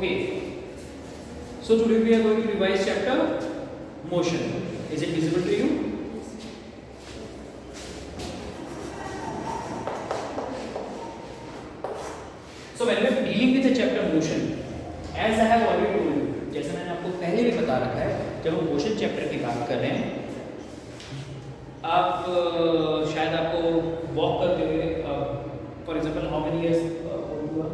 Okay, so today we are going to revise chapter motion. Is it visible to you? So when we are dealing with the chapter motion, as I have already told you, जैसे मैंने आपको पहले भी बता रखा है, जब हम मोशन चैप्टर की बात कर रहे हैं, आप शायद आपको वॉक करते हुए, for example how many years old you are?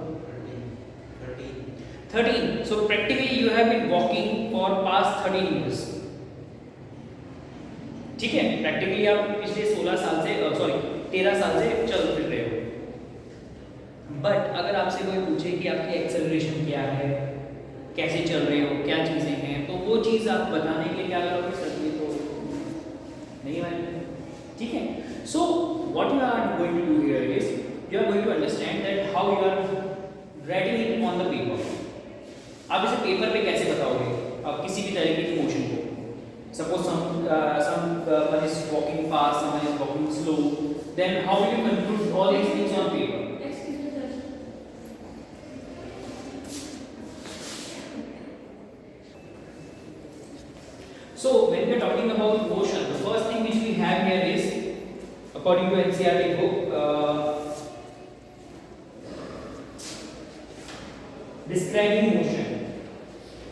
13. So practically you have been walking for past 13 years. ठीक है, प्रैक्टिकली आप पिछले 16 साल से 13 साल से चल फिर रहे हो. बट अगर आपसे कोई पूछे कि आपकी एक्सेलरेशन क्या है, कैसे चल रहे हो, क्या चीज़ें हैं, तो वो चीज़ आप बताने के लिए क्या करोगे? सर ये तो नहीं मालूम. ठीक है. So what you are going to do here is you are going to understand that how you are writing it on the paper. आप इसे पेपर पे कैसे बताओगे आप किसी भी तरीके की मोशन को? Suppose someone is walking fast, someone is walking slow, then how will you conclude all these things on paper? So when we are talking about motion, the first thing which we have here is, according to NCERT book, describing motion.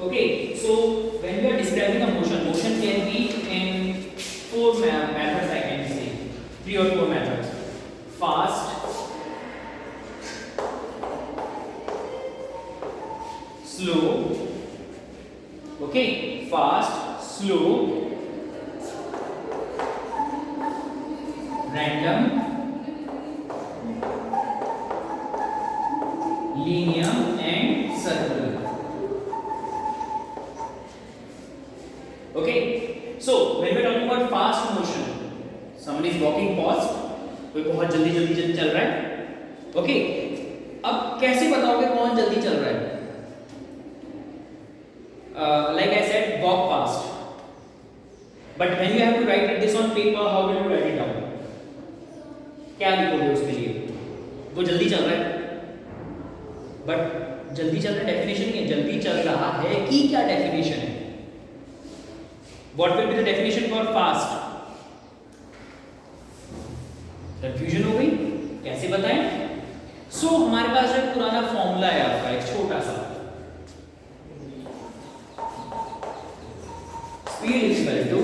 Okay, so when we are describing a motion, motion can be in 4 methods, I can say 3 or 4 methods. Fast, slow, okay, fast, slow, random, linear and circular. Okay, so when we are talking about fast motion, somebody is walking fast, कोई बहुत जल्दी चल रहा है. Okay, अब कैसे बताओगे कौन जल्दी चल रहा है? Like I said, walk fast. But when you have to write this on paper, how will you write it down? क्या लिखोगे उसके लिए? वो जल्दी चल रहा है. बट जल्दी चल रहा है डेफिनेशन नहीं है. जल्दी चल रहा है कि क्या डेफिनेशन है? What will be the definition for fast? Confusion हो गई, कैसे बताएं? सो हमारे पास एक पुराना फॉर्मूला है आपका, एक छोटा सा. Speed is equal to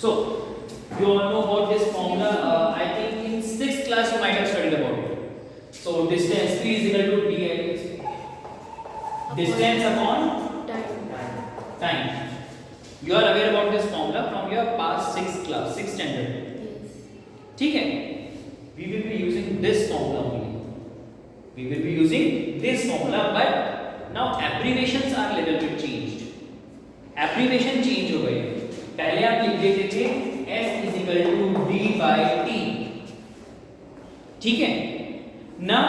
so you all know about this formula. I think in 6th class you might have studied about it. So distance p is equal to dx, distance upon time. You are aware about this formula from your past 6th class, 6th standard. Yes. ठीक है. We will be using this formula only. We will be using this formula, but now abbreviations are little bit changed. Abbreviation change हो गए. पहले आप लिख देते थे s is equal to d by t. ठीक है. Now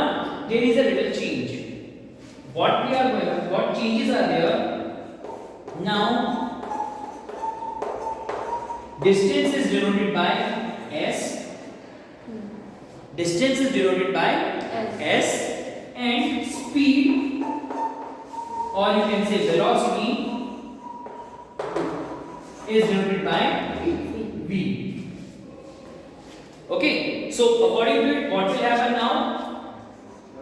there is a little change. What changes are there? Now distance is denoted by s. Distance is denoted by s, and speed, or you can say velocity, is denoted by v. Okay, so according to it, what will happen now?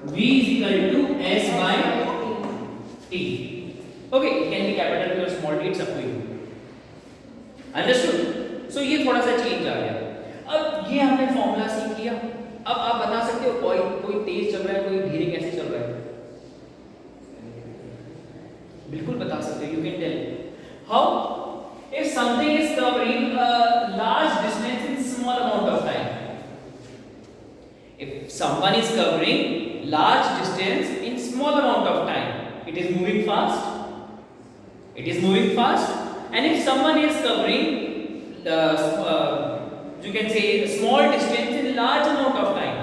V is equal to s by t. Okay, it can be capital or small t, it's up to you. Understood? So ये थोड़ा सा change आ गया. अब ये हमने formula सीख लिया. अब आप बता सकते हो कोई तेज चल रहा है, कोई धीरे कैसे चल रहा है? बिल्कुल बता सकते हो. You can tell. How? If something is covering a large distance in small amount of time. If someone is covering large distance in small amount of time, it is moving fast. It is moving fast. And if someone is covering you can say a small distance in large amount of time,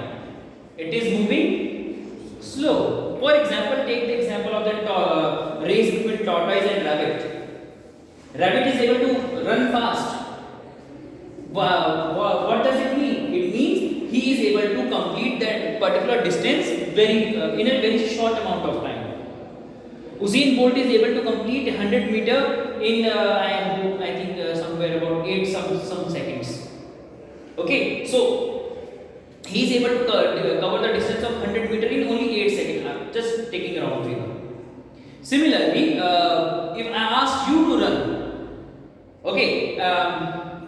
it is moving slow. For example, take the example of the race between tortoise and rabbit. Rabbit is able to run fast. What does it mean? he is able to complete that particular distance in a very short amount of time. Usain Bolt is able to complete 100 meter in I think somewhere about 8 some seconds. Okay, so he is able to cover the distance of 100 meter in only 8 seconds. Just taking a round figure. Similarly, if I ask you to run, okay,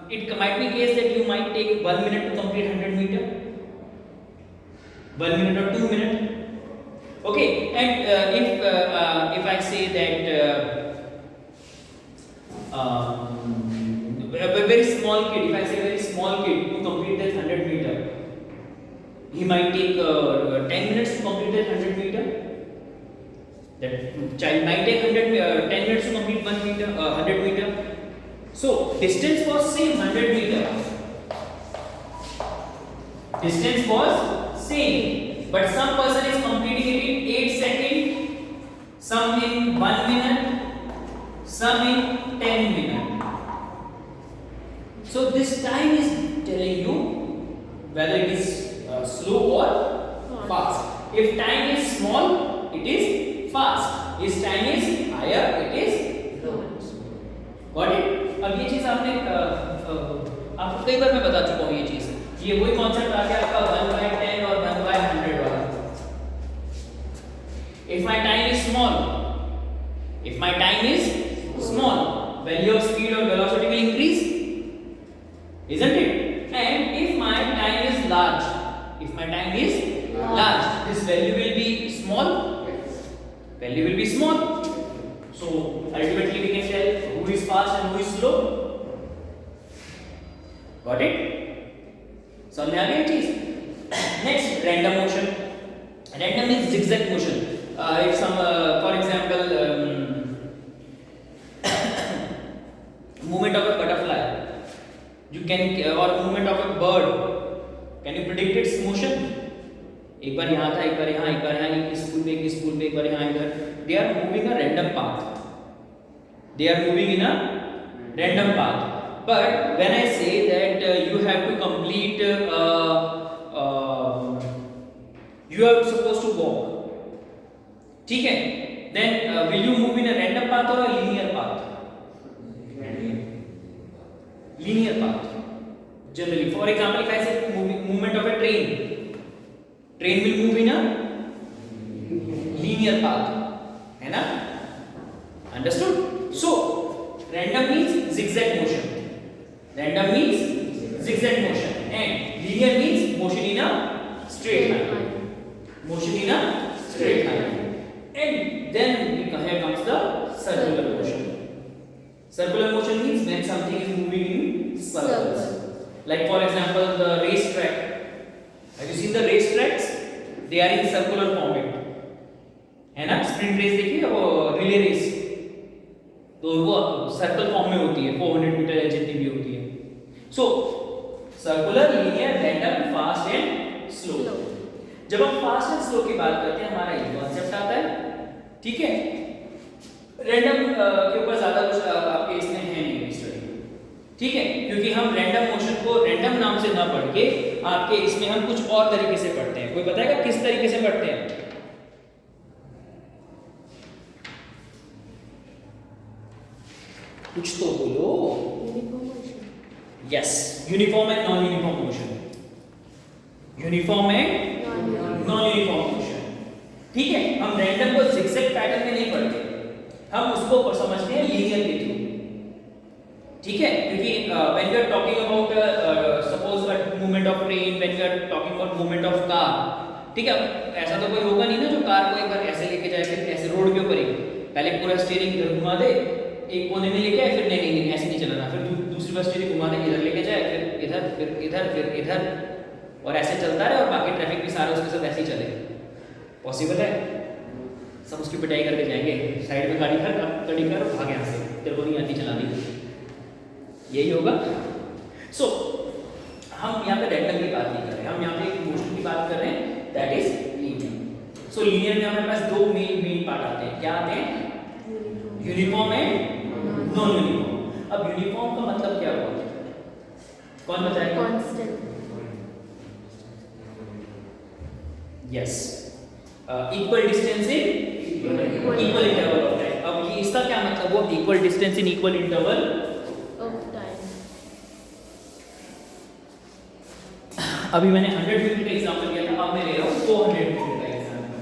it might be case that you might take 1 minute to complete 100 meter, 1 minute or 2 minutes. Okay, and if I say that a very small kid, if I say a very small kid to complete that 100 meter, he might take 10 minutes to complete that 100 meter. That child might take 10 minutes to complete 100 meter. So distance was same 100 meter. Distance was same. But some person is completing it in 8 seconds, some in 1 minute, some in 10 minutes. So this time is telling you whether it is slow or fast. If time is small, it is fast. If time is higher, it is slow. Got it? अब ये चीज आपने आपको कई बार मैं बता चुका हूँ ये चीज. ये वही कॉन्सेप्ट आ गया आपका 1/10 और 1/100 वाला. If my time is small, value of speed or velocity will increase, isn't it? And if my time is large, this value will be small. Value will be small. So ultimately we can tell who is fast and who is slow. Got it? समझ आ गया चीज. Next, random motion. Random means zigzag motion. If some, for example, movement of a butterfly, you can, or movement of a bird, can you predict its motion? एक बार यहाँ था, एक बार यहाँ, एक बार यहाँ, एक स्कूल पे, एक बार यहाँ इधर. They are moving a random path. They are moving in a random path. But when I say that you have to complete, you are supposed to walk. ठीक है? Then will you move in a random path or a linear path? Linear path. Generally, for example, if I say movement of a train will move in a linear path. है ना? Understood? So random means zigzag motion. Random means zigzag motion, and linear means motion in a straight line. Motion in a straight line. And then here comes the circular motion. Circular motion means when something is moving in circles. Like for example, the race track. Have you seen the race tracks? They are in circular format. है ना? Sprint race देखिए, वो relay race. तो वो circle form में होती है, 400 metre या जितनी भी होती है. So circular, linear, random, fast and slow. जब हम फास्ट एंड स्लो की बात करते हैं, हमारा ये कॉन्सेप्ट आता है. ठीक है? रैंडम के ऊपर ज्यादा कुछ आपके इसमें है नहीं स्टडी. ठीक है? क्योंकि हम रैंडम मोशन को रैंडम नाम से ना पढ़ के आपके इसमें हम कुछ और तरीके से पढ़ते हैं. कोई बताएगा किस तरीके से पढ़ते हैं? कुछ तो बोलो. Yes, uniform and non uniform motion. Uniform and non uniform motion. ठीक है? हम रैंडम को zigzag पैटर्न में नहीं पढ़ते, हम उसको समझते हैं लीनियर के थ्रू. ठीक है? क्योंकि when we are talking about suppose a movement of train, when we are talking about movement of car, ठीक है? ऐसा तो कोई होगा नहीं ना जो कार को एक बार ऐसे लेके जाए, फिर ऐसे रोड के ऊपर ही पहले पूरा स्टीयरिंग इधर घुमा दे, एक कोने में लेके आए, फिर नहीं ऐसे नहीं चलाना, फिर दूसरी बार स्टीयरिंग घुमा दे, इधर लेके जाए, फिर इधर, फिर इधर, फिर इधर, और ऐसे चलता रहे और बाकी ट्रैफिक भी सारा उसके साथ ऐसे ही चले. पॉसिबल है? सब उसकी पिटाई करके जाएंगे, साइड में गाड़ी कर भाग यहाँ से, तेरे को नहीं आती चलानी. यही होगा. सो हम यहाँ पे रैंडम की बात नहीं कर रहे, हम यहाँ पे एक मोशन की बात कर रहे हैं, that is linear. So linear में हमारे पास दो मेन पार्ट आते हैं. क्या आते हैं? Uniform and non uniform. अब यूनिफॉर्म का मतलब क्या हुआ? कौन बताएगा? Yes, equal distance in equal interval of time. अब ये इसका क्या मतलब हुआ, equal distance in equal interval of time. अभी मैंने 100 मीटर का एग्जांपल दिया था, अब मैं ले रहा हूँ 400 मीटर का एग्जांपल।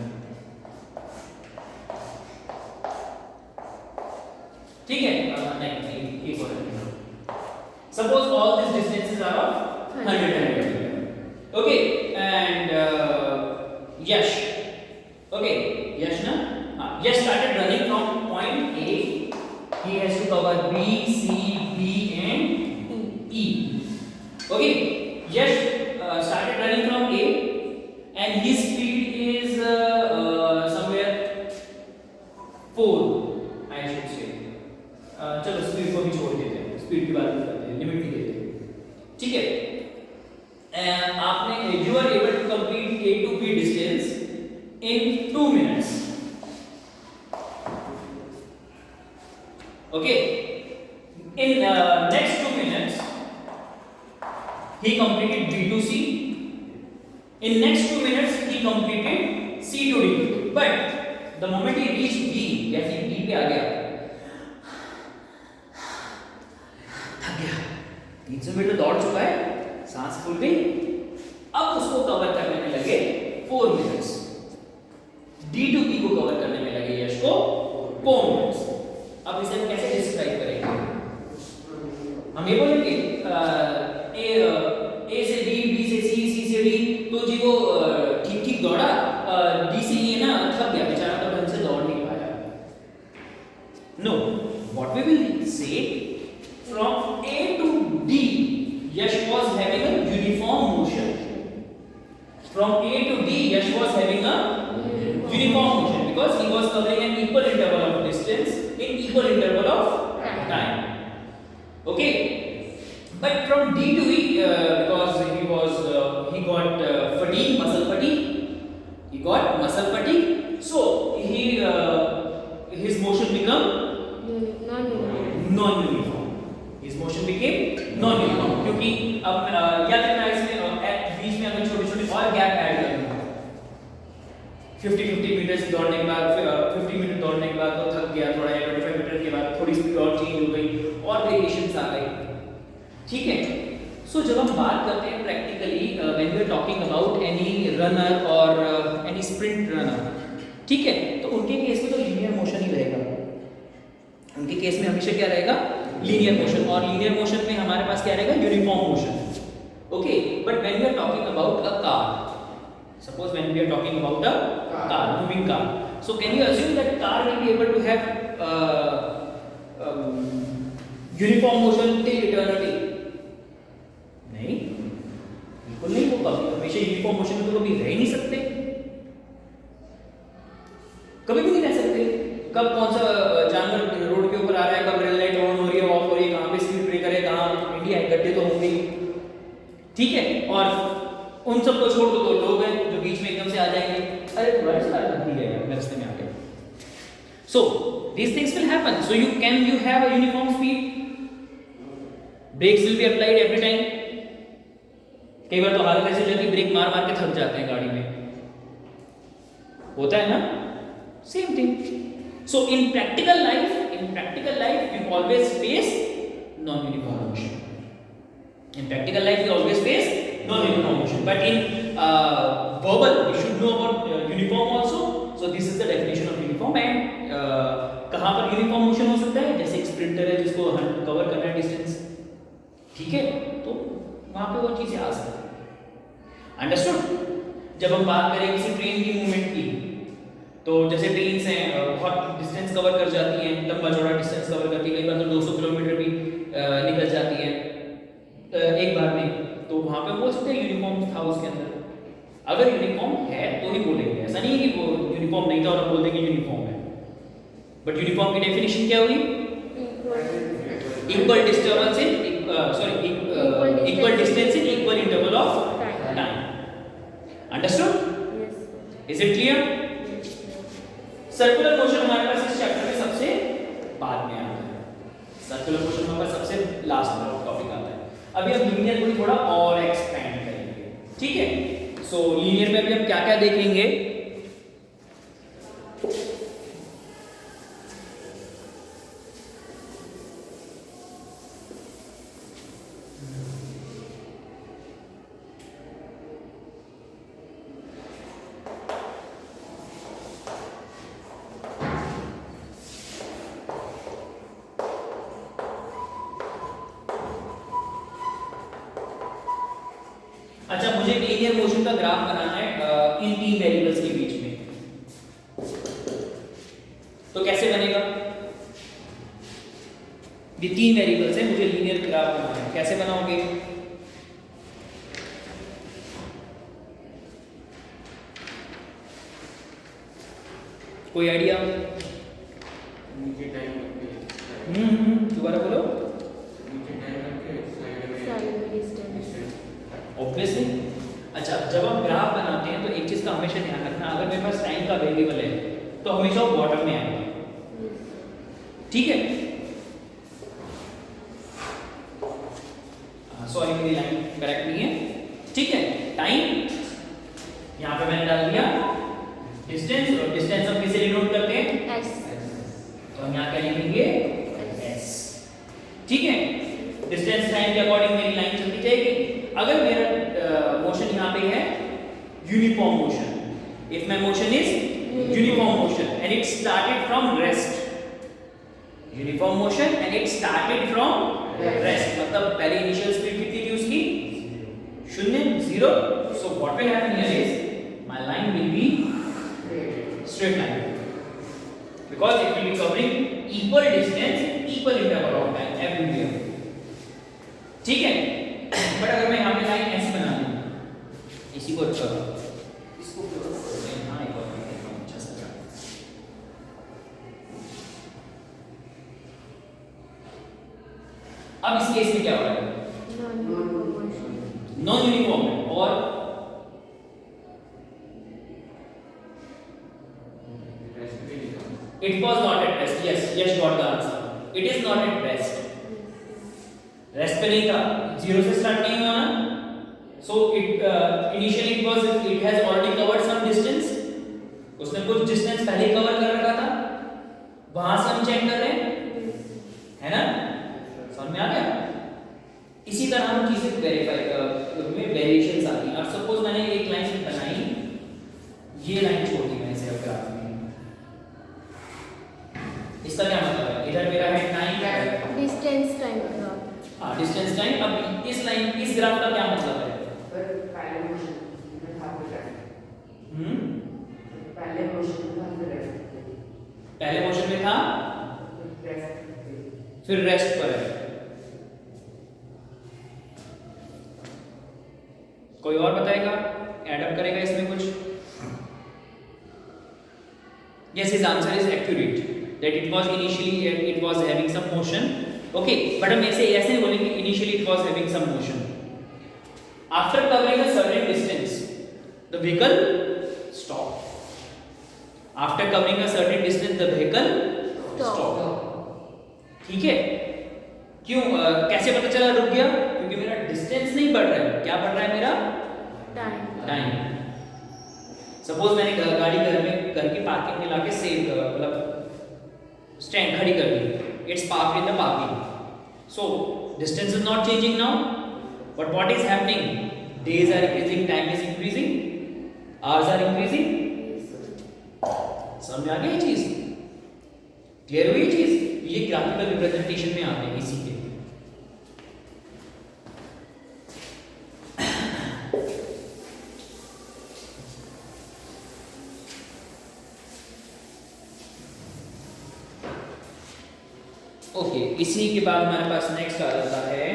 ठीक है, नहीं एक और suppose all this distances are of 100 metre. Okay, and Yash, okay Yash ना, Yash started running from point A, he has to cover B C D and E. Okay, Yash started running from A and his speed is somewhere 4, I should say. चलो speed को भी छोड़ देते हैं, speed की बात नहीं करते हैं, लिमिट नहीं देते, ठीक है। आपने you are able to complete A to B distance in 2 minutes. Okay, in next 2 minutes he completed B to C. In next 2 minutes he completed C to D. But the moment he reached B, जैसे D पे आ गया, थक गया, 300 metre दौड़ चुका है, सांस फूल गई, अब उसको कवर करने में लगे 4 मिनट्स। D to B को कवर करने में लगे यश को 4 मिनट्स। अब इसे हम कैसे डिस्क्राइब करेंगे? हम ये बोलेंगे ए से बी, बी से सी, सी से डी, तो जी वो ठीक ठीक दौड़ा, डी से ये ना थक गया बेचारा, तो ढंग से दौड़ नहीं पाया। No, what we will say, from A to D Yash was having a uniform motion. From A to D Yash was having a uniform motion because he was covering an equal interval of distance in equal interval of time. Okay, but from D to E, because he got fatigue, muscle fatigue. He got muscle fatigue, so his motion become non-uniform. His motion became non-uniform क्योंकि अब या फिर मैं इसमें बीच में अगर छोटे-छोटे और गैप ऐड कर दूँ, 50 मीटर दौड़ने के बाद, फिर 50 मिनट दौड़ने के बाद वो थक गया थोड़ा, या 25 मीटर के बाद थोड़ी स्पीड और चेंज हो गई और वेरिएशंस आ गई, ठीक है। सो जब हम बात करते हैं practically, when we are talking about any runner और एनी स्प्रिंट रनर, ठीक है, तो उनके केस में तो लीनियर मोशन ही रहेगा। उनके केस में हमेशा क्या रहेगा, लीनियर मोशन, और लीनियर मोशन में हमारे पास क्या रहेगा, uniform motion. Okay, but when we are talking about a car, suppose when we are talking about a car, moving car, so can you assume that car will be able to have uniform motion till eternity? नहीं, बिल्कुल नहीं, वो कभी हमेशा uniform motion में तो कभी रह ही नहीं सकते, कभी भी नहीं रह सकते। कब कौन सा जानवर रोड के ऊपर आ रहा है, कब रेड लाइट ऑन हो रही है, ऑफ हो रही है, कहाँ पे स्पीड ब्रेकर है, कहाँ इंडिया गड्ढे तो होंगे, ठीक है। और उन सबको छोड़ दो तो लोग हैं जो बीच में एकदम से आ जाएंगे, अरे तुम्हारे से गलती है यार, मैं रास्ते में आ गया। सो these things will happen, so you have a uniform speed, brakes will be applied every time। कई बार तो हालत ऐसी हो जाती है ब्रेक मार मार के थक जाते हैं गाड़ी में, होता है ना, same thing. So in practical life you always face non-uniform motion. In practical life we always face non-uniform motion, but in verbal we should know about uniform also. So this is the definition of uniform, and कहाँ पर uniform motion हो सकता है, जैसे एक sprinter है जिसको cover करना है डिस्टेंस, ठीक है, तो वहाँ पे वो चीजें आ सकती है। अंडरस्टूड? जब हम बात करें किसी ट्रेन की मूवमेंट की, तो जैसे ट्रेन्स हैं बहुत डिस्टेंस कवर कर जाती हैं, लंबा चौड़ा डिस्टेंस कवर करती है, कई बार तो 200 किलोमीटर भी निकल जाती है एक बार में, तो वहां पे बोल सकते हैं यूनिफॉर्म था उसके अंदर। अगर यूनिफॉर्म है तो ही बोलेंगे, ऐसा नहीं है कि वो यूनिफॉर्म नहीं था और हम बोल देंगे यूनिफॉर्म है। बट यूनिफॉर्म की डेफिनेशन क्या हुई, equal distance in equal distance in equal interval of time. Understood? Is it clear? Circular motion हमारे पास इस चैप्टर में सबसे बाद में आता है, सर्कुलर मोशन हमारे पास सबसे लास्ट में टॉपिक आता है। अभी हम लीनियर को थोड़ा और एक्सपेंड करेंगे, ठीक है। सो लीनियर में भी हम क्या क्या देखेंगे? अच्छा, मुझे एक लीनियर मोशन का ग्राफ बनाना है इन तीन वेरिएबल्स के बीच में, तो कैसे बनेगा? ये तीन वेरिएबल्स हैं, मुझे लीनियर ग्राफ बनाना है, कैसे बनाओगे? कोई आइडिया? दोबारा बोलो। ऑब्वियसली। अच्छा, जब हम ग्राफ बनाते हैं तो एक चीज का हमेशा ध्यान रखना, अगर मेरे पास टाइम का वेरिएबल है तो हमेशा वो बॉटम में आएगा, ठीक है? सॉरी, मेरी लाइन करेक्ट नहीं है, ठीक है? टाइम यहाँ पे मैंने डाल दिया, डिस्टेंस, और डिस्टेंस हम किसे डिनोट करते हैं? s। तो हम यहाँ क्या लिखेंगे? s, ठीक है? डिस्टेंस टाइम के अकॉर्डिंग मेरी लाइन चलती जाएगी। अगर मेरा मोशन यहाँ पे है uniform motion, if my motion is uniform motion and it started from rest, uniform motion and it started from rest, मतलब पहले इनिशियल स्पीड कितनी थी उसकी? 0, so what will happen here is my line will be straight line because it will be covering equal distance, equal interval of time everywhere, ठीक है? But अगर मैं यहाँ पे लाइन ऐसी बना दूँ, इसी को इसको हाँ, एक और अच्छा सा, अब इस केस में क्या हो रहा है? नॉन यूनिफॉर्म है, और it was not at rest. Yes got the answer. It is not at rest. Rest पे नहीं था, 0 से स्टार्ट नहीं हुआ ना, so it initially it has already covered some distance, उसने कुछ डिस्टेंस पहले कवर कर रखा था, वहां से हम चेक कर रहे हैं, है ना? समझ में आ गया? इसी तरह हम चीजें वेरीफाई में वेरिएशंस आती हैं। अब सपोज मैंने एक लाइन बनाई, ये लाइन छोड़ दी मैंने इसे ग्राफ में, इसका क्या मतलब है? इधर मेरा है टाइम, डिस्टेंस टाइम ग्राफ, हाँ डिस्टेंस टाइम। अब इस लाइन, इस ग्राफ का क्या मतलब है? पहले मोशन में था पहले मोशन में था, फिर रेस्ट पर है। कोई और बताएगा? एड अप करेगा इसमें कुछ? Yes, his answer is accurate. That it was initially it was having some motion. Okay, but हम ऐसे नहीं बोलेंगे initially it was having some motion. After covering a certain distance, the vehicle stopped. After covering a certain distance, the vehicle stopped. ठीक है? क्यों? कैसे पता चला रुक गया? क्योंकि मेरा डिस्टेंस नहीं बढ़ रहा है। क्या बढ़ रहा है मेरा? टाइम। सपोज मैंने गाड़ी घर की पार्किंग में लाके सेव मतलब स्टैंड खड़ी कर दी, it's parked in the parking, so distance is not changing now, but what is happening? Days are increasing, time is increasing, hours are increasing. समझ में आ गई ये चीज? क्लियर हुई ये चीज? ये ग्राफिकल रिप्रेजेंटेशन में आते हैं इसी के। ओके, इसी के बाद हमारे पास नेक्स्ट आ जाता है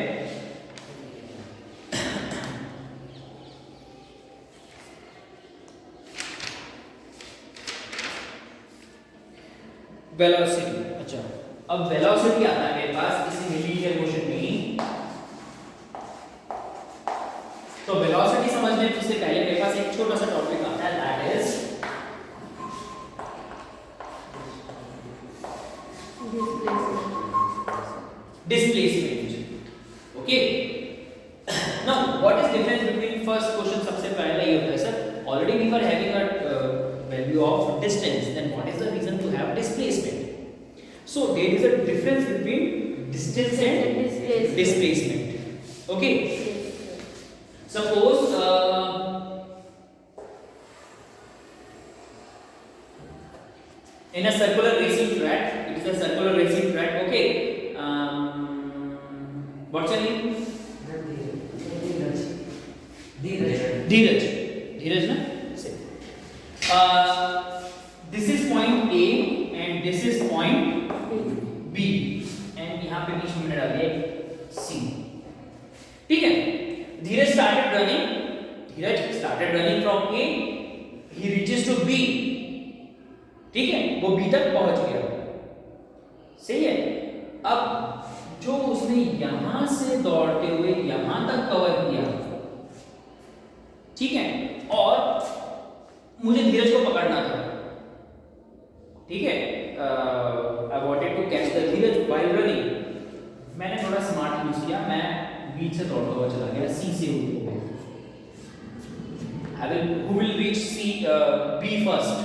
वेलोसिटी। अच्छा, अब वेलोसिटी आता है मेरे पास इसी लीनियर मोशन में। तो वेलोसिटी समझने से पहले मेरे पास एक छोटा सा टॉपिक आता है, that is displacement. Okay, now what is difference between first question, सबसे पहले ये होता है sir already we were having a value of distance, then what is the reason to have displacement? So there is a difference between distance and displacement. Okay, suppose in a circular racing track, it is a circular racing track. Okay, what's your name? Dheeraj. Dheeraj, na? Say. This is point A and this is point B, and यहाँ पे बीच में डाल दिया C. ठीक है? Dheeraj started running from A. He reaches to B. ठीक है? वो B तक पहुंच गया. सही है? अब जो उसने यहाँ से दौड़ते हुए यहाँ तक कवर किया, ठीक है, और मुझे धीरज को पकड़ना था, ठीक है, I wanted to catch the Dheeraj while running. मैंने थोड़ा स्मार्ट यूज किया, मैं बीच से दौड़ता हुआ चला गया, सी से होते हुए. Who will reach C B first?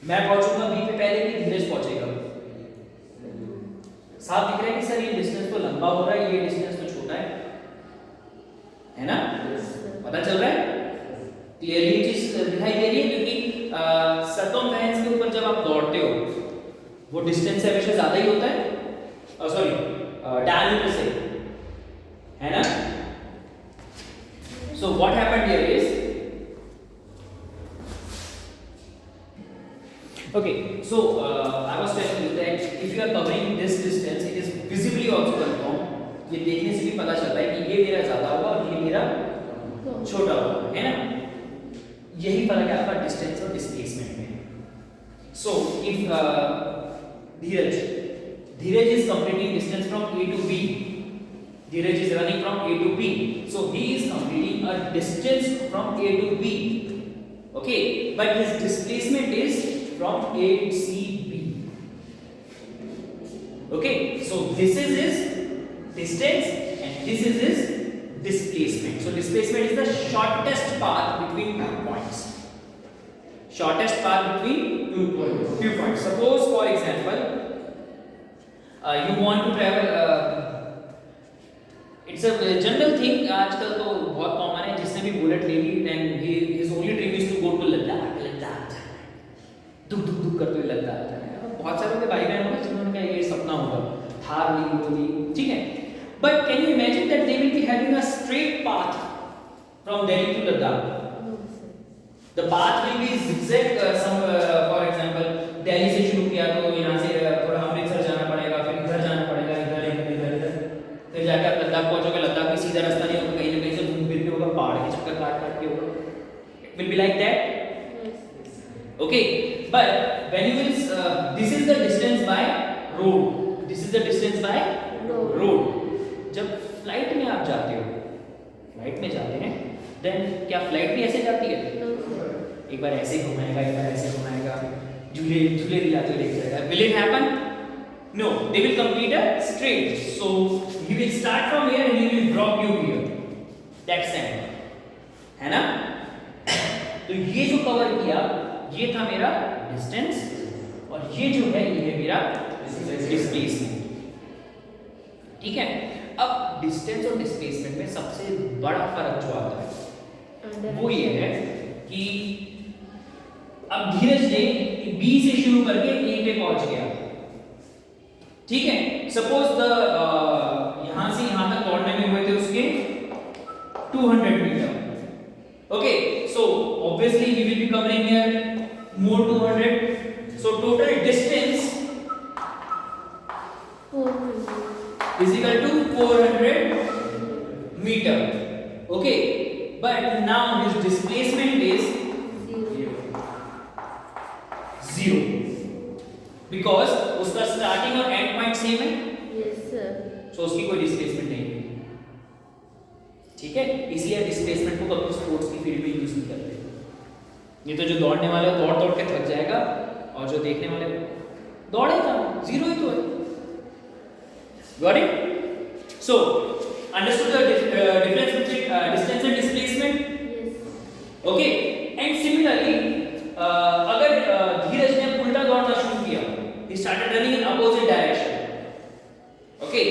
मैं पहुंचूंगा बी पे पहले कि धीरज पहुंचेगा? साफ दिख रहा है कि सर ये डिस्टेंस तो लंबा हो रहा है, ये डिस्टेंस तो छोटा है ना? पता चल रहा है? क्लियरली चीज दिखाई दे रही है, क्योंकि सर्कमफेरेंस के ऊपर जब आप दौड़ते हो वो डिस्टेंस से हमेशा ज्यादा ही होता है, सॉरी डायमीटर से, है ना? So what happened here is, okay, so I was telling you that if you are covering this distance, it is visibly also confirmed. ये देखने से भी पता चलता है कि ये मेरा ज्यादा होगा और ये मेरा छोटा होगा, है ना? यही फर्क है आपका डिस्टेंस और डिस्प्लेसमेंट में. So if Dheeraj is completing distance from A to B, Dheeraj is running from A to B, so he is completing a distance from A to B, okay, but his displacement is from A C B. Okay, so this is his distance and this is his displacement. So displacement is the shortest path between 2 points. Shortest path between 2 points. Suppose for example you want to travel, it's a general thing, आजकल तो बहुत common है, जिसने भी bullet ले ली then his only dream is to go to Ladakh जाना, दुख दुख दुख करते हुए लद्दाख जाना है. बहुत सारे भाई बहन होंगे जिन्होंने कहा ये सपना होगा, थार ली होगी, ठीक है. But can you imagine that they will be having a straight path from Delhi to Ladakh? The path will be zigzag. For example, Delhi से शुरू किया तो यहाँ से थोड़ा अमृतसर जाना पड़ेगा, फिर इधर जाना पड़ेगा, इधर, फिर जाके आप लद्दाख पहुँचोगे. लद्दाख में सीधा रास्ता नहीं होगा, कहीं ना कहीं से घूम फिर के होगा, पहाड़ के चक्कर काट के होगा. It will be like that. Okay, but when you will, this is the distance by road. This is the distance by road. जब फ्लाइट में आप जाते हो, फ्लाइट में जाते हैं, देन क्या फ्लाइट भी ऐसे जाती है? एक बार ऐसे घुमाएगा, एक बार ऐसे घुमाएगा, झूले दिलाते हुए लेके जाएगा. Will it happen? No, they will complete a straight. So he will start from here and he will drop you here. That's it, है ना? तो ये जो कवर किया, ये था मेरा डिस्टेंस, और ये जो है ये है मेरा डिस्प्लेसमेंट. ठीक है. अब डिस्टेंस और डिस्प्लेसमेंट में सबसे बड़ा फर्क जो आता है वो ये है कि अब धीरज ने बी से शुरू करके ए पे पहुंच गया, ठीक है. सपोज द यहां से यहां तक दौड़ने में हुए थे उसके 200 metre. Okay, so obviously we will be covering here more 200. So total distance is equal to 400 meter. Okay, but now his displacement is 0 because उसका starting और end point same है. Yes sir. So उसकी कोई displacement नहीं है. ठीक है, इसलिए डिस्प्लेसमेंट को कभी स्पोर्ट्स की फील्ड में यूज नहीं करते. ये तो जो दौड़ने वाला दौड़ दौड़ के थक जाएगा, और जो देखने वाले दौड़ेगा, जीरो ही तो है. Got it? So, understood the difference between distance and displacement? Yes. Okay and similarly अगर धीरज ने उल्टा दौड़ना शुरू किया, he started running in opposite direction, okay,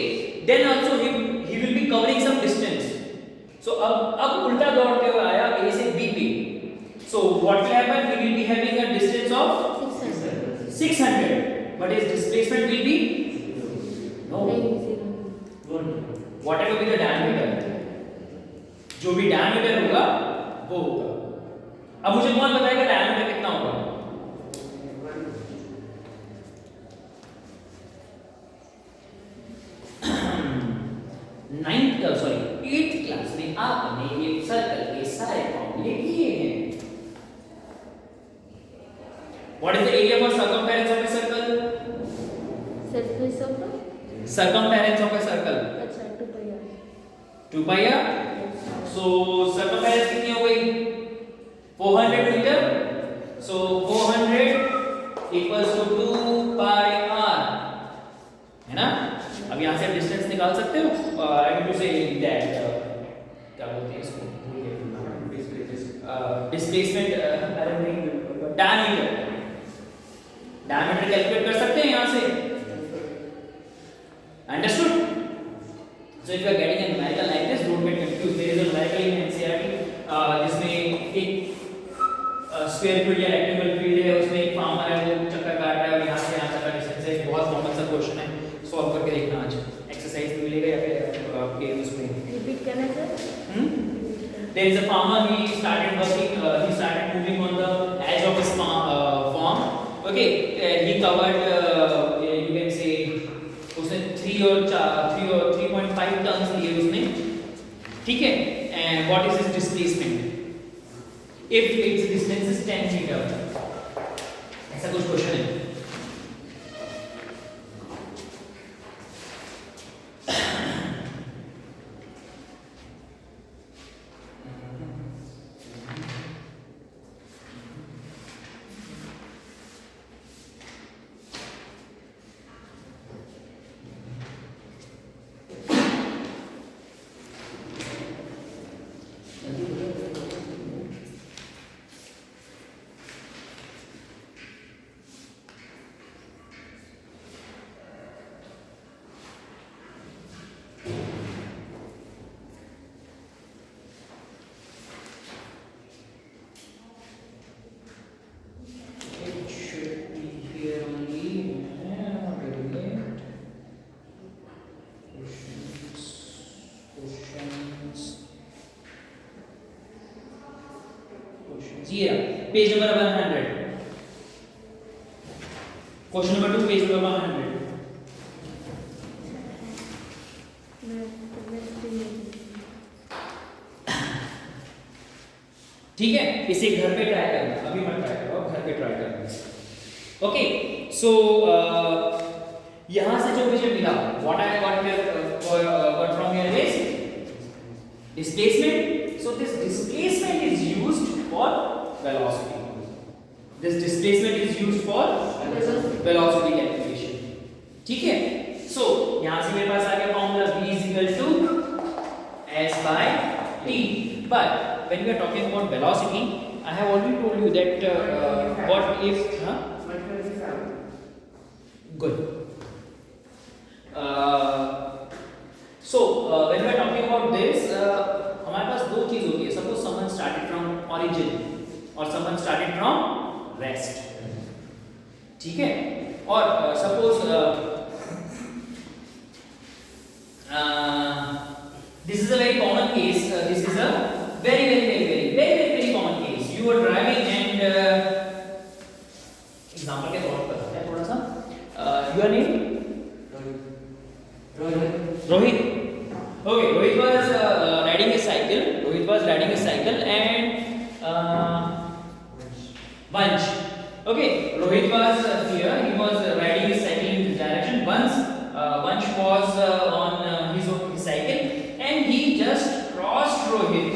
then also he will be covering some distance. So अब उल्टा दौड़ते हुए आया A से B पे, so what will happen, he will be having a distance of 600, but his displacement will be no, whatever be the diameter, जो भी diameter होगा वो होगा। अब मुझे कौन बताएगा diameter कितना होगा? एट्थ क्लास में आपने ये सर्कल के सारे फॉर्मूले किए हैं। What is the area for circumference of a circle? Surface of the Circumference of a circle. अच्छा 2 pi r 2 pi r. So circumference कितनी हो गई? 400 metre. So 400 equals to 2 pi r. है ना? अब यहाँ से आप डिस्टेंस निकाल सकते हो। I mean to say that क्या बोलते हैं इसको? डिस्प्लेसमेंट अरे नहीं, डायमीटर कैलकुलेट कर सकते हैं यहाँ से। Understood? So if you are getting a numerical like this, don't get confused. There is a numerical in NCERT जिसमें एक स्क्वायर फील्ड या रेक्टेंगल फील्ड है, उसमें एक फार्मर है वो चक्कर काट रहा है और यहाँ से यहाँ तक का डिस्टेंस है। बहुत कॉमन सा क्वेश्चन है, सॉल्व करके देखना आज। एक्सरसाइज में मिलेगा या फिर आपके उसमें। repeat करना sir There is a farmer. He started working. He started moving on the edge of his farm. Okay, he covered. You can say उसने 3 or 3.5 टन्स लिए उसने, ठीक है। And what is his displacement? If its distance is 10 meter, ऐसा कुछ question है। Page number 100. Question number 2, page number 100. ठीक है, इसे घर पे ट्राई करना, अभी मत ट्राई करो, घर पे ट्राई करना। ओके, सो यहाँ से जो मुझे मिला, what I got from here is displacement. So this displacement is used for velocity. This displacement is used for velocity calculation. ठीक है, so यहाँ से मेरे पास आ गया formula v is equal to s by t. But when we are talking about velocity, I have already told you that what if good. So when we are talking about this, हमारे पास दो चीज होती है। Suppose someone started from origin और someone started from rest, ठीक है। और suppose this is a very common case. This is a very common case. You are driving and example के तौर पर है थोड़ा सा। Your name? Rohit. Okay, Rohit was riding a cycle. And Vansh. Okay, Rohit was here. He was riding his cycle in this direction. Once Vansh was on his cycle and he just crossed Rohit.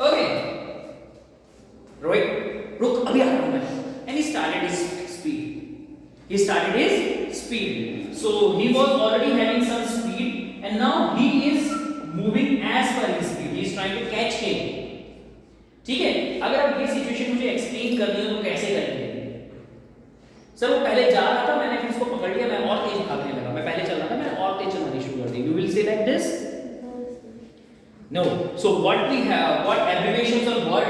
Okay, Rohit, रुक अभी आ रहा हूँ मैं. And he started his speed. So he was already having some speed, and now he is moving as per his speed. He is trying to catch him. ठीक है, अगर आप ये सिचुएशन मुझे एक्सप्लेन करनी हो तो कैसे करेंगे? सर वो पहले जा रहा था, मैंने फिर उसको पकड़ लिया, मैं और तेज भागने लगा, मैं पहले चल रहा था, मैंने और तेज चलना शुरू कर दी. You will say like this? No. So what we have, what abbreviations or what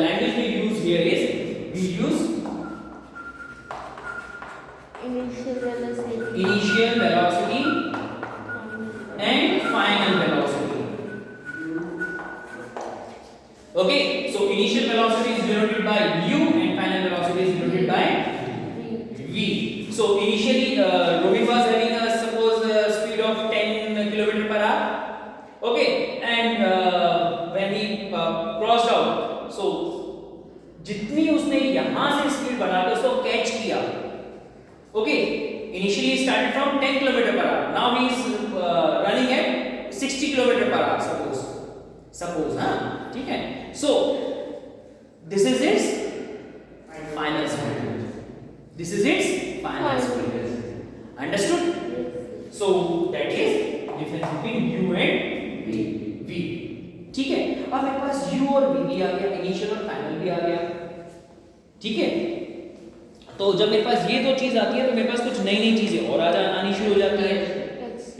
language we use here is we use Initial velocity. initial velocity and final velocity. Okay, so initial velocity is denoted by u and final velocity is denoted by v. So initially Rohit was having a suppose speed of 10 km per hour. Okay, and when he crossed out, so जितनी उसने यहाँ से speed बढ़ा के उसको catch किया. Okay, initially he started from 10 km per hour. Now he is running at 60 km per hour. Suppose, हाँ, ठीक है. So this is its final speed. This is its final speed. Understood? So that is difference between u and v. ठीक है. अब मेरे पास u और v भी आ गया, इनिशियल और फाइनल भी आ गया. ठीक है. तो जब मेरे पास ये दो चीज आती है तो मेरे पास कुछ नई नई चीजें और आनी शुरू हो जाती है.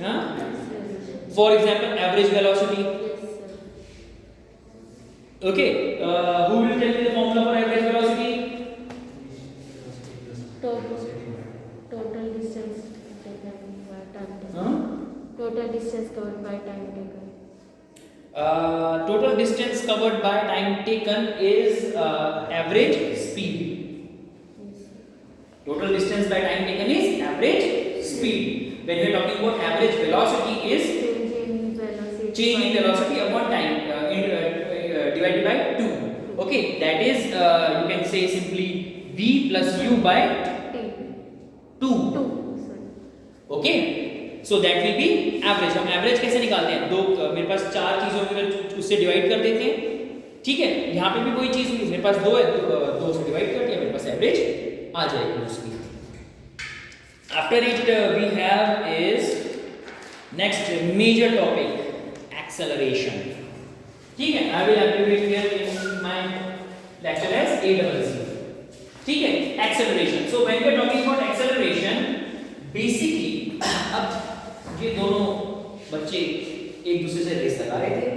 हाँ. For example average velocity. Okay, who will tell me the formula for average velocity? Total distance taken by time taken. Huh? Total distance covered by time taken. Total distance covered by time taken is average speed. Yes. Total distance by time taken is average speed. When we are talking about average velocity is change in velocity upon time divided by 2. Okay, that is you can say simply v plus u by 2. Okay, so that will be average. हम average कैसे निकालते हैं? दो मेरे पास चार चीजों में उससे डिवाइड कर देते हैं. ठीक है, यहाँ पे भी कोई चीज हुई, मेरे पास दो है, दो से डिवाइड कर दिया, मेरे पास एवरेज आ जाएगी उसकी. After it we have is next major topic acceleration. ठीक है, I will abbreviate here in my lecture as ACC. ठीक है, acceleration. So when we are talking about acceleration, basically अब ये दोनों बच्चे एक दूसरे से रेस लगा रहे थे.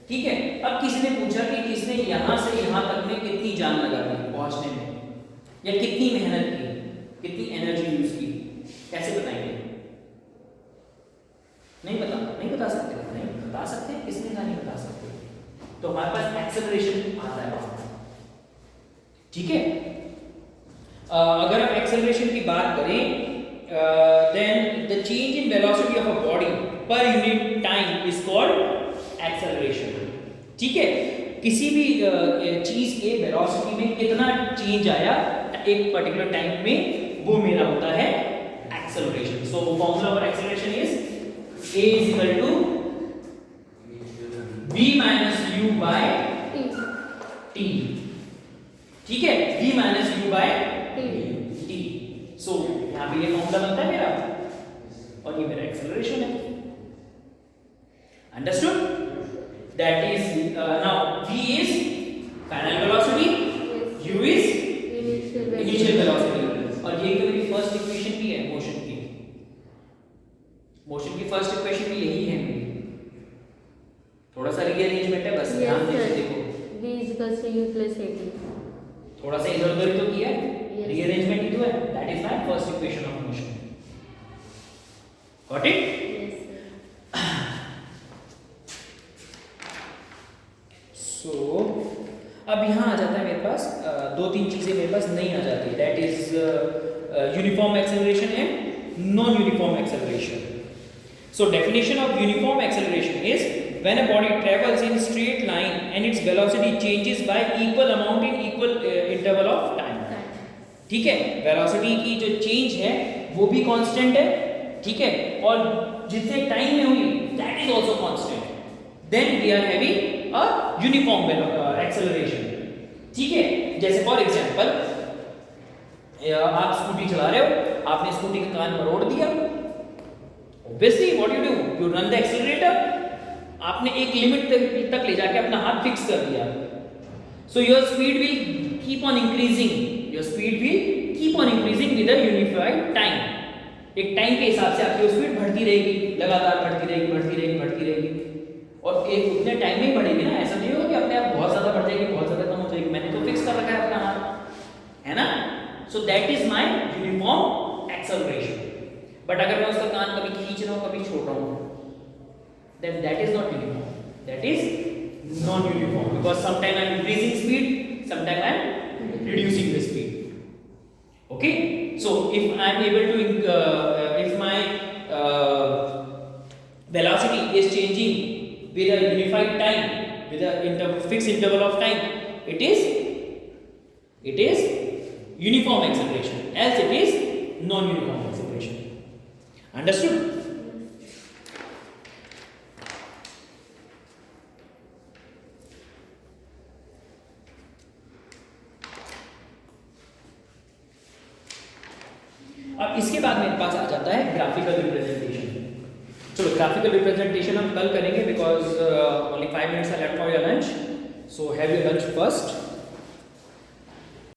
ठीक है, अब किसी ने पूछा कि किसने यहाँ से यहाँ तक में कितनी जान लगा दी पहुँचने में, या कितनी मेहनत की, कितनी एनर्जी यूज की, कैसे बताएंगे? नहीं बता सकते, किसने कहा नहीं बता सकते? तो हमारे पास एक्सेलरेशन आता है. ठीक है, अगर हम एक्सेलरेशन की बात करें, then the change in velocity of a body per unit time is called acceleration. ठीक है, किसी भी चीज के वेलोसिटी में कितना चेंज आया एक पर्टिकुलर टाइम में, वो मेरा होता है acceleration. So formula for acceleration is a is equal to v minus u by t. ठीक है, v minus u by t. सो यहाँ पे ये फॉर्मूला बनता है मेरा, और ये मेरा एक्सेलरेशन है. Understood? That is now v is final velocity, u is initial velocity, और ये मेरी फर्स्ट इक्वेशन भी है मोशन की. मोशन की फर्स्ट इक्वेशन भी यही है मेरी. थोड़ा सा रीअरेंजमेंट है बस, ध्यान से देखो. v is equal to u plus at. थोड़ा सा इधर उधर तो किया, रीअरेंजमेंट ही तो है. That is my first equation of motion. Got it? Yes, sir. सो अब यहाँ आ जाता है मेरे पास दो तीन चीजें मेरे पास नहीं आ जाती. That is uniform acceleration and non uniform acceleration. So definition of uniform acceleration is when a body travels in straight line and its velocity changes by equal amount in equal interval of time. ठीक है, velocity की जो change है वो भी constant है. ठीक है, और जितने टाइम में हुई that is also constant. Then we are having a uniform acceleration. ठीक है, जैसे फॉर एग्जांपल आप स्कूटी चला रहे हो, आपने स्कूटी का कान मरोड़ दिया. Obviously, what you do? You run the accelerator. आपने एक लिमिट तक ले जाके अपना हाथ फिक्स कर दिया. So your speed will keep on increasing. Your speed will keep on increasing with a unified time. एक टाइम के हिसाब से आपकी स्पीड बढ़ती रहेगी, लगातार बढ़ती रहेगी और एक उतने टाइम में ही बढ़ेगी ना, ऐसा नहीं होगा कि अपने आप बहुत ज्यादा बढ़ जाएगी, बहुत ज्यादा कम हो जाएगी। मैंने तो फिक्स कर रखा है अपना हाथ, है ना। So that is my uniform acceleration. But अगर मैं उसका कान कभी खींच रहा हूँ, कभी छोड़ रहा हूँ, then that is not uniform, that is non-uniform, because sometime I am increasing speed, sometime I am reducing the speed. Okay, so if I am able to if my velocity is changing with a unified time, with a fixed interval of time, it is uniform acceleration, else it is non-uniform acceleration. Understood? अब इसके बाद मेरे पास आ जाता है graphical representation. चलो graphical representation हम कल करेंगे, because only 5 minutes are left for your lunch, so have your lunch first.